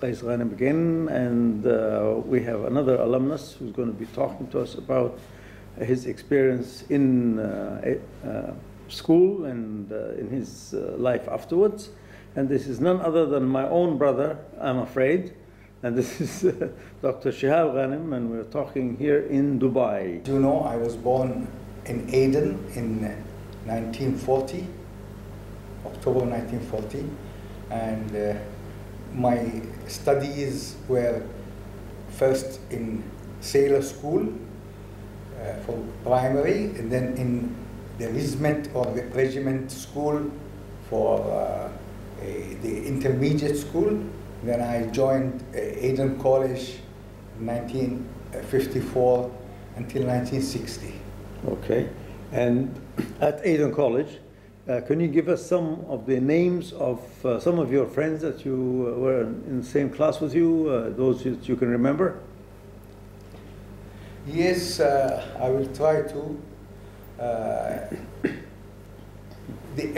Qais Ghanem again, and we have another alumnus who's going to be talking to us about his experience in school and in his life afterwards. And this is none other than my own brother, I'm afraid. And this is Dr. Shihab Ghanem, and we're talking here in Dubai. You know, I was born in Aden in 1940, October 1940, and my studies were first in sailor school for primary, and then in the regiment or regiment school for the intermediate school. Then I joined Aden College in 1954 until 1960. Okay, and at Aden College, can you give us some of the names of some of your friends that you were in the same class with you, those that you can remember? Yes, I will try to.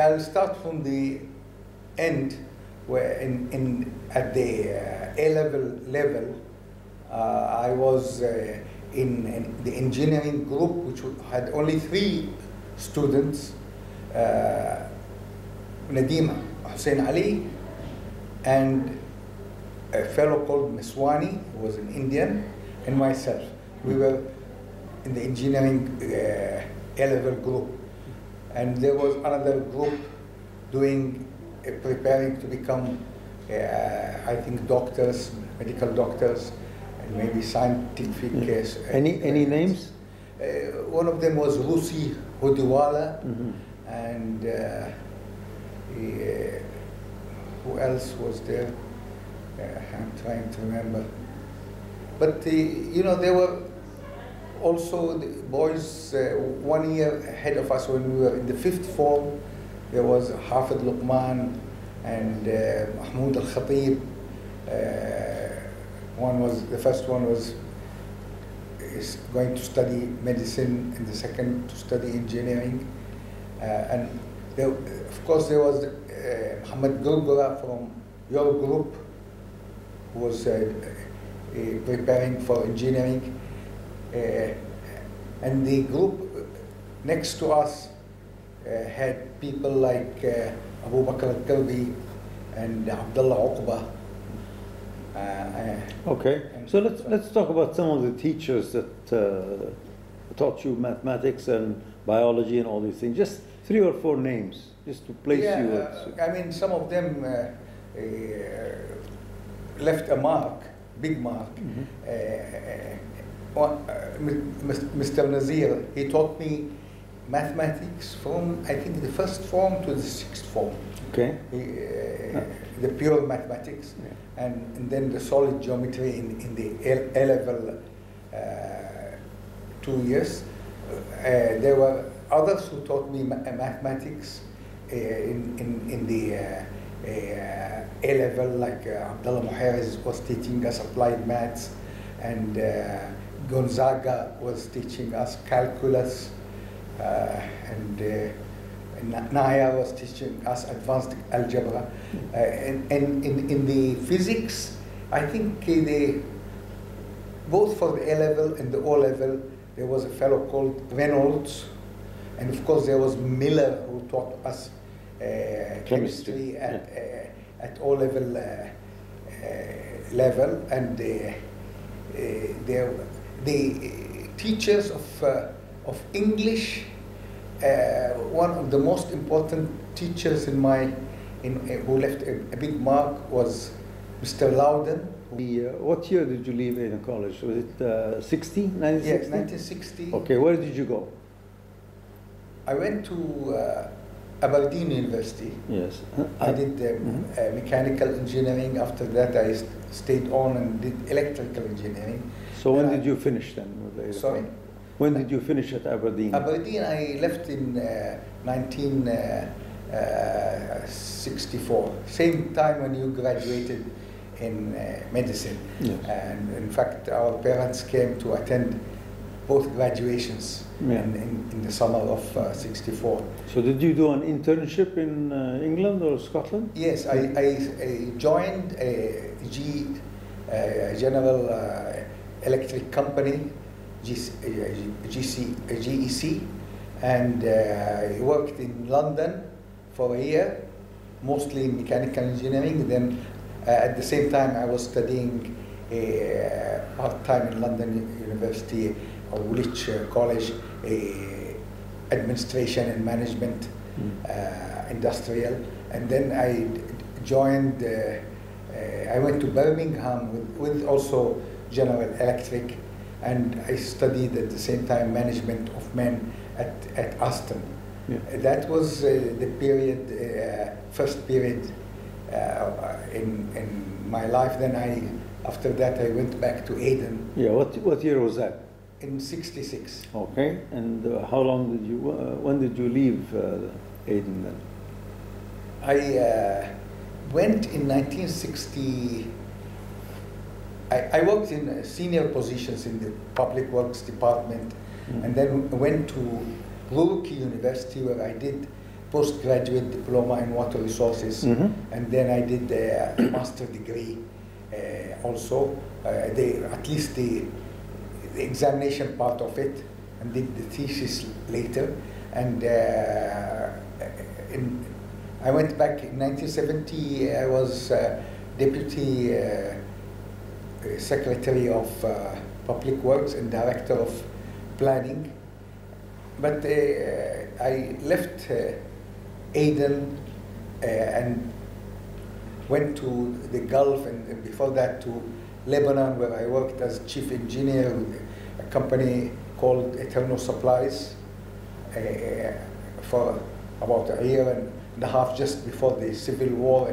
I'll start from the end, where at the A-level, I was in the engineering group, which had only 3 students, Nadim Hussein Ali, and a fellow called Miswani, who was an Indian, and myself. We were in the engineering A-level group. And there was another group doing, preparing to become, I think, doctors, medical doctors, and maybe scientific. Any names? One of them was Rusi Hodiwala, and who else was there? I'm trying to remember. But you know, there were also the boys 1 year ahead of us when we were in the 5th form. There was Hafid Luqman and Mahmoud Al-Khatib. The first one is going to study medicine, and the second to study engineering. And there, of course, there was Muhammad Gulgura from your group, who was preparing for engineering. And the group next to us had people like Abu Bakr al-Kalbi and Abdullah Uqba. Okay, so let's talk about some of the teachers that taught you mathematics and biology and all these things. Just 3 or 4 names, just to place you at. I mean, some of them left a mark, big mark. Mr. Nazir, he taught me mathematics from, I think, the 1st form to the 6th form. Okay. The pure mathematics, and then the solid geometry in the A-level 2 years. There were others who taught me mathematics in the A-level, like Abdullah Muhairiz was teaching us applied maths, and Gonzaga was teaching us calculus, and Naya was teaching us advanced algebra. And in the physics, I think both for the A-level and the O-level, there was a fellow called Reynolds, and of course there was Miller, who taught us chemistry at O-level level, and the teachers of English, one of the most important teachers who left a big mark was Mr. Loudon. What year did you leave Aden College? Was it 60, 1960? Yes, 1960. Okay, where did you go? I went to Aberdeen University. Yes. I did mechanical engineering. After that, I stayed on and did electrical engineering. So when did you finish then? Sorry? When did you finish at Aberdeen? Aberdeen, I left in 1964. Same time when you graduated in medicine. Yes. And in fact, our parents came to attend both graduations in the summer of '64. So did you do an internship in England or Scotland? Yes, I joined a General Electric Company, GEC, and I worked in London for a year, mostly in mechanical engineering. Then at the same time I was studying part-time in London University or Woolwich College, administration and management, industrial. And then I joined, I went to Birmingham with also General Electric, and I studied at the same time management of men at Aston. Yeah. That was the period, first period in my life. Then after that I went back to Aden. Yeah, what year was that? In '66. Okay, and how long did you, when did you leave Aden then? I went in 1960. I worked in senior positions in the Public Works Department, and then went to Woolwich University, where I did postgraduate diploma in water resources, and then I did a master degree also, at least the examination part of it, and did the thesis later. And I went back in 1970. I was deputy secretary of Public Works and director of planning. But I left Aden and went to the Gulf, and before that to Lebanon, where I worked as chief engineer with a company called Eternal Supplies for about a year and a half, just before the civil war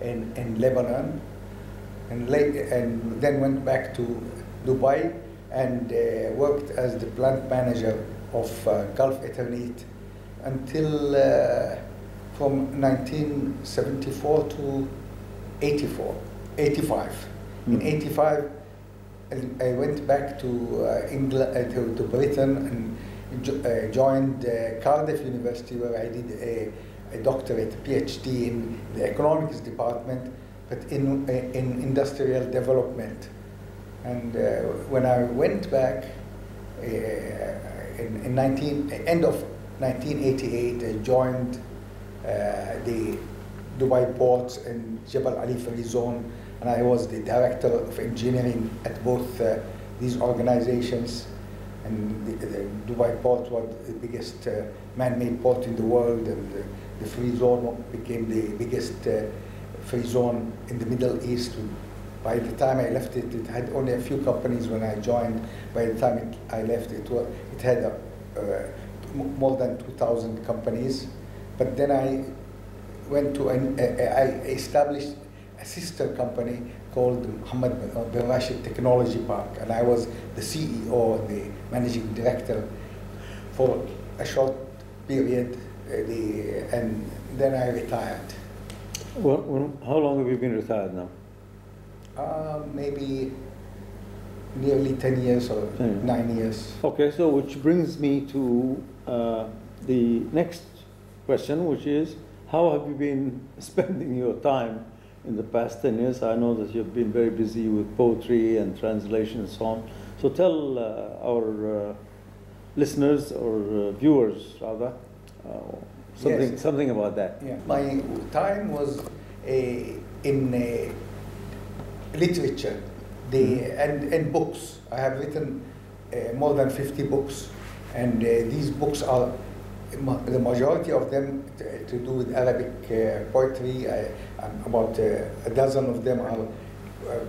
in Lebanon. And then went back to Dubai and worked as the plant manager of Gulf Eternit until from 1974 to 85. In '85, I went back to England, to Britain, and joined Cardiff University, where I did a doctorate, PhD in the economics department, but in industrial development. And when I went back end of 1988, I joined the Dubai ports in Jebel Ali Free Zone, and I was the director of engineering at both these organizations. And the Dubai port was the biggest man-made port in the world, and the free zone became the biggest free zone in the Middle East. By the time I left it, it had only a few companies when I joined. By the time I left, it had more than 2,000 companies. But then I went to I established a sister company called Mohammed bin Rashid Technology Park, and I was the CEO, the managing director for a short period, and then I retired. Well, how long have you been retired now? Maybe nearly 10 years or 9 years. Okay, so which brings me to the next question, which is, how have you been spending your time in the past 10 years? I know that you've been very busy with poetry and translation and so on. So tell our listeners or viewers, rather, something about that. Yeah. My time was in literature and books. I have written more than 50 books, and these books are, the majority of them to do with Arabic poetry. About a dozen of them are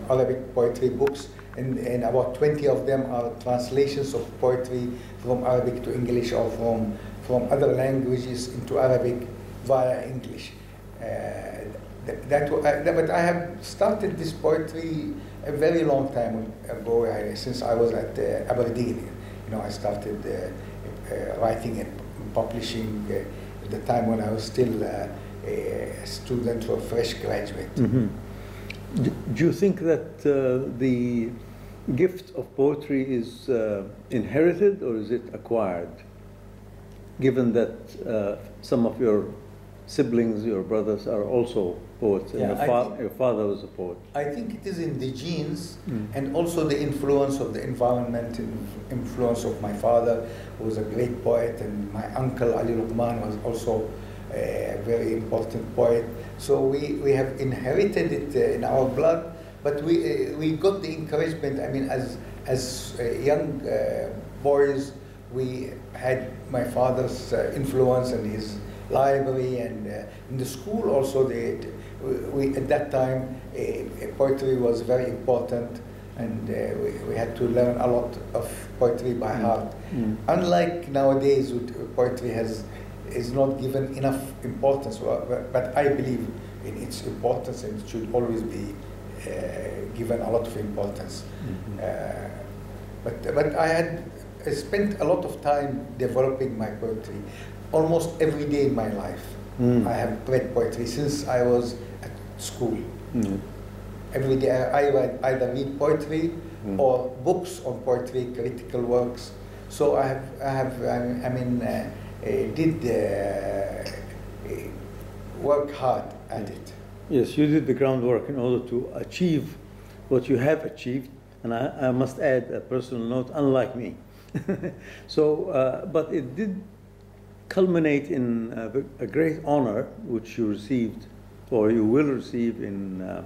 Arabic poetry books, and about 20 of them are translations of poetry from Arabic to English, or from other languages into Arabic via English. But I have started this poetry a very long time ago, since I was at Aberdeen. I started writing and publishing at the time when I was still a student or fresh graduate. Do you think that the gift of poetry is inherited or is it acquired? Given that some of your siblings, your brothers, are also poets, and your father was a poet. I think it is in the genes, and also the influence of the environment, and influence of my father, who was a great poet, and my uncle Ali Luqman was also a very important poet. So we have inherited it in our blood, but we got the encouragement. I mean, as young boys, we had my father's influence and his library, and in the school also we at that time poetry was very important, and we had to learn a lot of poetry by heart. Unlike nowadays, poetry is not given enough importance, but I believe in its importance, and it should always be given a lot of importance. But I spent a lot of time developing my poetry. Almost every day in my life, I have read poetry since I was at school. Every day I either read poetry or books on poetry, critical works. So I did work hard at it. Yes, you did the groundwork in order to achieve what you have achieved, and I must add a personal note, unlike me. So, but it did culminate in a great honor which you received, or you will receive in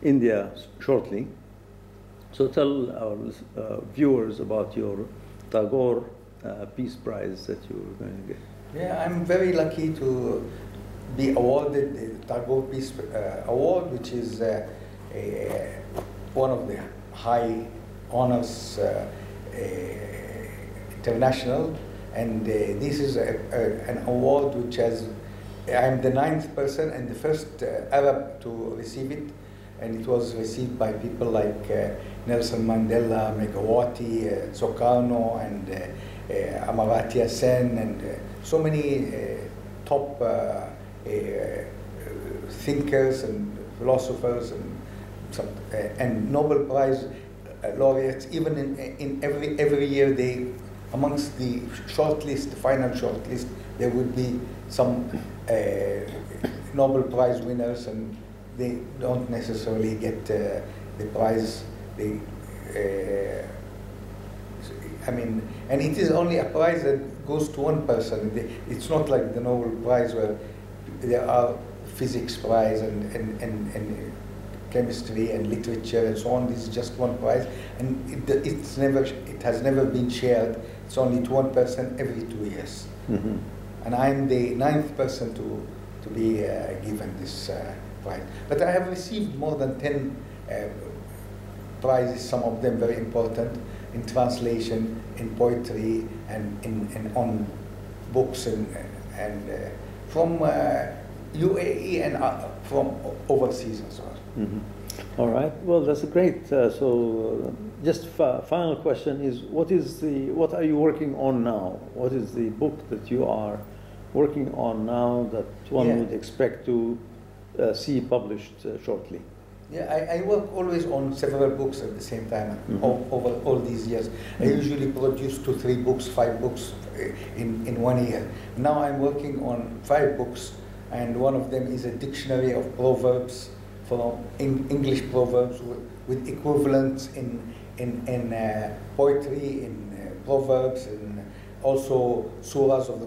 India shortly. So tell our viewers about your Tagore Peace Prize that you're going to get. Yeah, I'm very lucky to be awarded the Tagore Peace Award, which is one of the high honors international, and this is an award which I'm the 9th person and the first Arab to receive it, and it was received by people like Nelson Mandela, Megawati, Sukarno, and Amartya Sen, and so many top thinkers and philosophers and Nobel Prize laureates. Even in every year, they amongst the shortlist, the final shortlist, there would be some Nobel Prize winners, and they don't necessarily get the prize. And it is only a prize that goes to one person. It's not like the Nobel Prize where there are physics prize and chemistry and literature and so on. This is just one prize, and it has never been shared. It's only to one person every 2 years. And I'm the 9th person to be given this prize. But I have received more than 10 prizes, some of them very important, in translation, in poetry, and on books, and from UAE and from overseas as well. All right. Well, that's great. So, just final question is: what are you working on now? What is the book that you are working on now that one would expect to see published shortly? Yeah, I work always on several books at the same time over all these years. I usually produce 2, 3 books, 5 books in 1 year. Now I'm working on 5 books, and one of them is a dictionary of proverbs, from English proverbs with equivalents in poetry, in proverbs, and also surahs of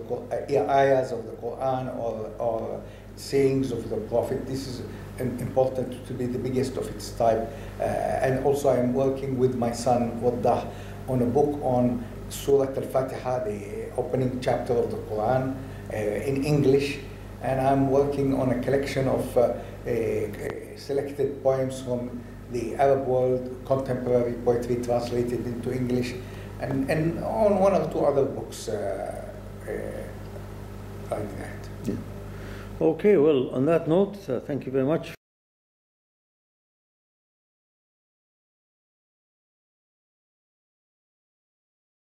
the ayahs of the Quran, or sayings of the Prophet. This is important to be the biggest of its type. And also I'm working with my son Waddah on a book on Surah Al-Fatiha, the opening chapter of the Quran, in English. And I'm working on a collection of selected poems from the Arab world, contemporary poetry translated into English, and on 1 or 2 other books like that. Yeah. Okay, well, on that note, thank you very much.